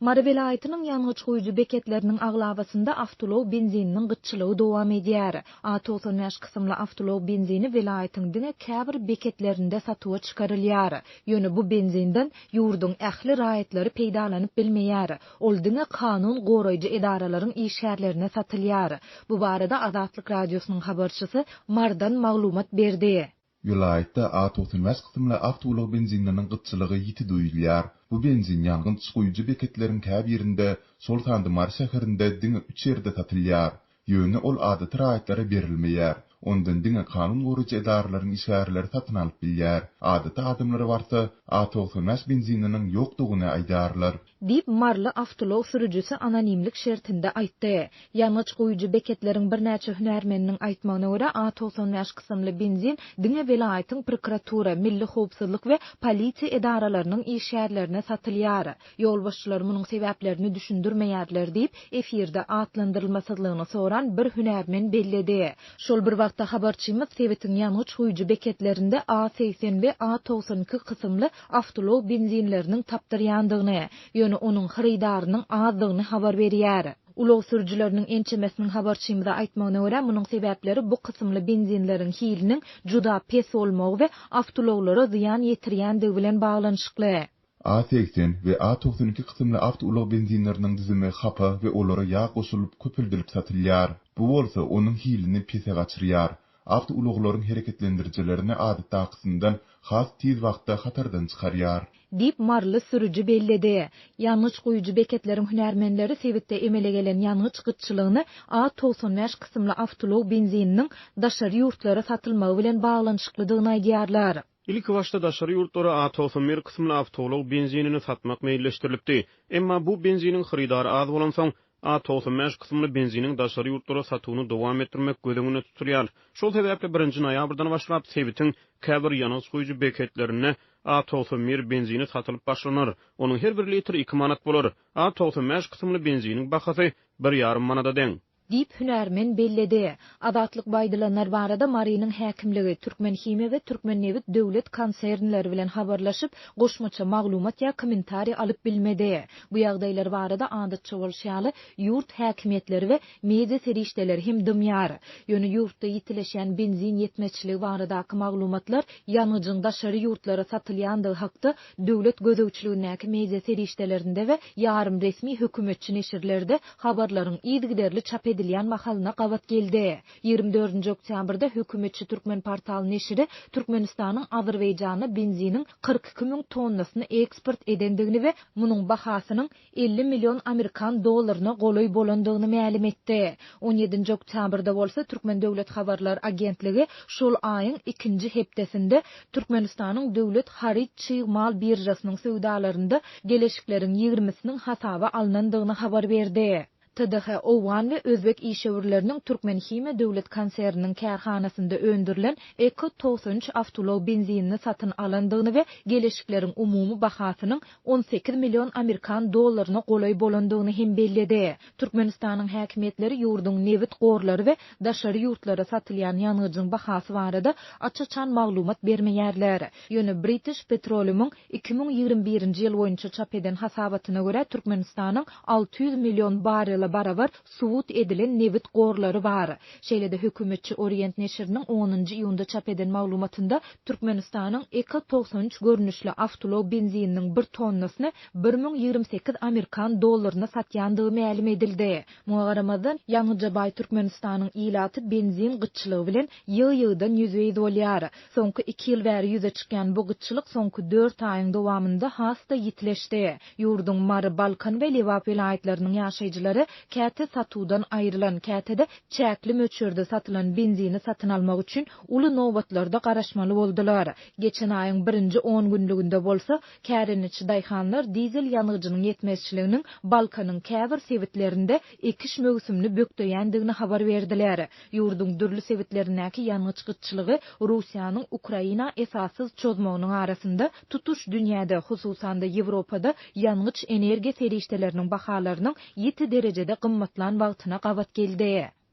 Mara vilayatynyň ýanygy goýuju beketleriniň aglabasynda awtolog benzininiň gytçylygy dowam edýär. A95 kysymly awtolog benzini vilayatyň diňe käbir beketlerinde satyga çykarylýar. Ýöne bu benzinden ýurduň ähli raýatlary peýdalanyp bilmeýär. Ol diňe kanun goraýjy edaralaryň işgärlerine satylýar. Bu barada Azatlyk radiosynyň habarçysy Mardan maglumat berdi. Vilayatda A95 kısımlı avtolog benzinlerinin gytçylygy ýiti duýulýar. Bu benzin ýangyn çykyjy beketleriň käb ýerinde Sultandymar şäherinde diňe 3 ýerde satylýar. Ýöne ol adaty raýatlara berilmeýär. Ondan diňe kanun goraýjy edaralaryň işgärleri satyn alyp bilýär. Adaty adamlary barsa A95 benzininiň ýokdugyny aýdarlar. Dip marly awtolog sürüjüsi anonimlik şertinde aýtdy. Ýanyç goýuju beketleriň bir näçe hünärmeniniň aýtmagyna görä A95 kysymly benzin diňe vilayatyň prokuratura, milli howpsuzlyk we polisiýa edaralarynyň işgärlerine satylýar. Ýolbaşçylar munyň sebäplerini düşündirmeýärler diýip efirde atlandyrylmasydlygyny soran bir hünärmen belledi. Şol bir wagtda habarçymyz Sewitin ýanyç goýuju beketlerinde A80 we A92 kysymly awtolog benzinleriniň tapdyrýandygyny, ýöne onuň hyrydarynyň azdygyny habar berýär. Ulug sürücüleriniň ençemesiniň habarçymyza aýtmagyna görä munyň sebäpleri bu kysymly benzinleriň hiliniň juda pes bolmagy we awtologlara ziýan ýetirýändigi bilen baglanyşykly. A80 we A92 kısımlı avtolog benzinlerinin dizimi hapa ve olara yağ koşulup köpüldürüp satılýar. Bu bolsa onun hilini pese gaçyrýar. Avtologlaryň hereketlendiricilerini adatda akısından has tiz wagtda hatardan çykarýar. Dip marly sürüjü belledi. Ýanyç goýuju beketleriň hünärmenleri Sewitde emele gelen ýanyç gytçylygyny A95 kysymly awtolog benzininiň daşary ýurtlara satylmagy bilen baglanyşyklydygyny aýdýarlar. İlk başta daşary ýurtlara A91 kysymly awtolog benzinini satmak meýilleşdirilipdi. Emma bu benzinin hyrydary az bolan soň A95 kysymly benzinin daşary ýurtlara satywyny dowam etdirmek gözüňde tutulýar. Şol sebäple 1 noýabrdan başlap Sewitin käbir ýanyç goýuju beketlerine A91 benzini satylyp başlanar. Onuň her bir litr 2 manat bolar. A95 kysymly benziniň bahasy 1,5 manata deň. Dip hünärmen belledi. Azatlyk baýdylanlar barada Marynyň häkimligi Türkmenhime we Türkmennewit döwlet konsernleri bilen habarlaşyp goşmaça maglumat ýa kommentari alyp bilmedi. Bu ýagdaýlar barada adatça bolşaly ýurt häkimetleri we media serişdeleri hem dymýar. Ýöne ýurtda ýitileşen benzin ýetmeçligi baradaky maglumatlar ýanyjyň daşary ýurtlara satylýandygy hakda döwlet gözegçiligindäki media serişdelerinde we ýarym resmi hökümetçi neşirlerde habarlaryň ýygyderli çap edilýän mahalyna gawat geldi. 24 oktýabrda hökümetçi Türkmen portaly neşiri Türkmenistanyň Azerbaýjana benziniň 42 000 tonnasyny eksport edendigini we munyň bahasynyň 50 milyon Amerikan dollaryna goloý bolandygyny ma'lum etdi. 17 oktýabrda bolsa Türkmen döwlet habarlar agentligi şol aýyň 2-nji hepdesinde Türkmenistanyň döwlet harit çyğmal birjasynyň söwdalarynda geleşikleriň 20-siniň hasaba alınandygyny habar berdi. TDH Owan we Özbek işgörleriniň Türkmenhime döwlet konserniniň kärhanasynda öndürilen Eko-93 awtolog benzinini satyn alandygyny we geleşikleriň umumy bahasynyň 18 milyon Amerikan dollaryna goloý bolandygyny hem belledi. Türkmenistanyň häkimetleri ýurduň newit gorlary we daşary ýurtlara satylýan ýanyjyň bahasy barada açyçan maglumat bermeýärler. Ýöne British Petroleum'un 2021-nji ýyl boýunça çap eden hasabatyna görä Türkmenistanyň 600 milyon barrel barabar suwut edilen newit gorlary bar. Şeýlede hökümetçi Orient neşiriniň 10-njy ýylda çap eden maglumatynda Türkmenistanyň Eko-93 görnüşli awtolog benzininiň 1 tonnasyny 1028 Amerikan dollaryna satýandygy ma'lum edildi. Muňa garamadan ýanyja baý Türkmenistanyň ilaty benzin gytçylygy bilen ýygy-ýygydan ýüzüýiz bolýar. Soňky 2 ýyl bäri ýüze çykýan bu gytçylyk soňky 4 aýyň dowamynda hasta ýitileşdi. Ýurduň Mary, Balkan we Lewap vilayatlarynyň ýaşaýjylary käte satudan aýrylan kätede çäkli möçürde satylan benzini satyn almak üçin uly nowbatlarda garaşmaly boldular. Geçen aýyň 1-nji 10 günlügünde bolsa kärençi daýhanlar dizel ýanyjynyň ýetmezçiliginiň Balkanyň käbir sewitlerinde ekiş mögsümni bökdeýändigini habar berdiler. Ýurduň dürli sewitlerindäki ýanyç gytçylygy Russiýanyň Ukraina esasyz çözmeginiň arasynda tutuş dünýäde, hususanda Ýewropada ýanyç energiýa serişdeleriniň bahalarynyň ýeti derejede gymmatlan wagtyna gawat geldi.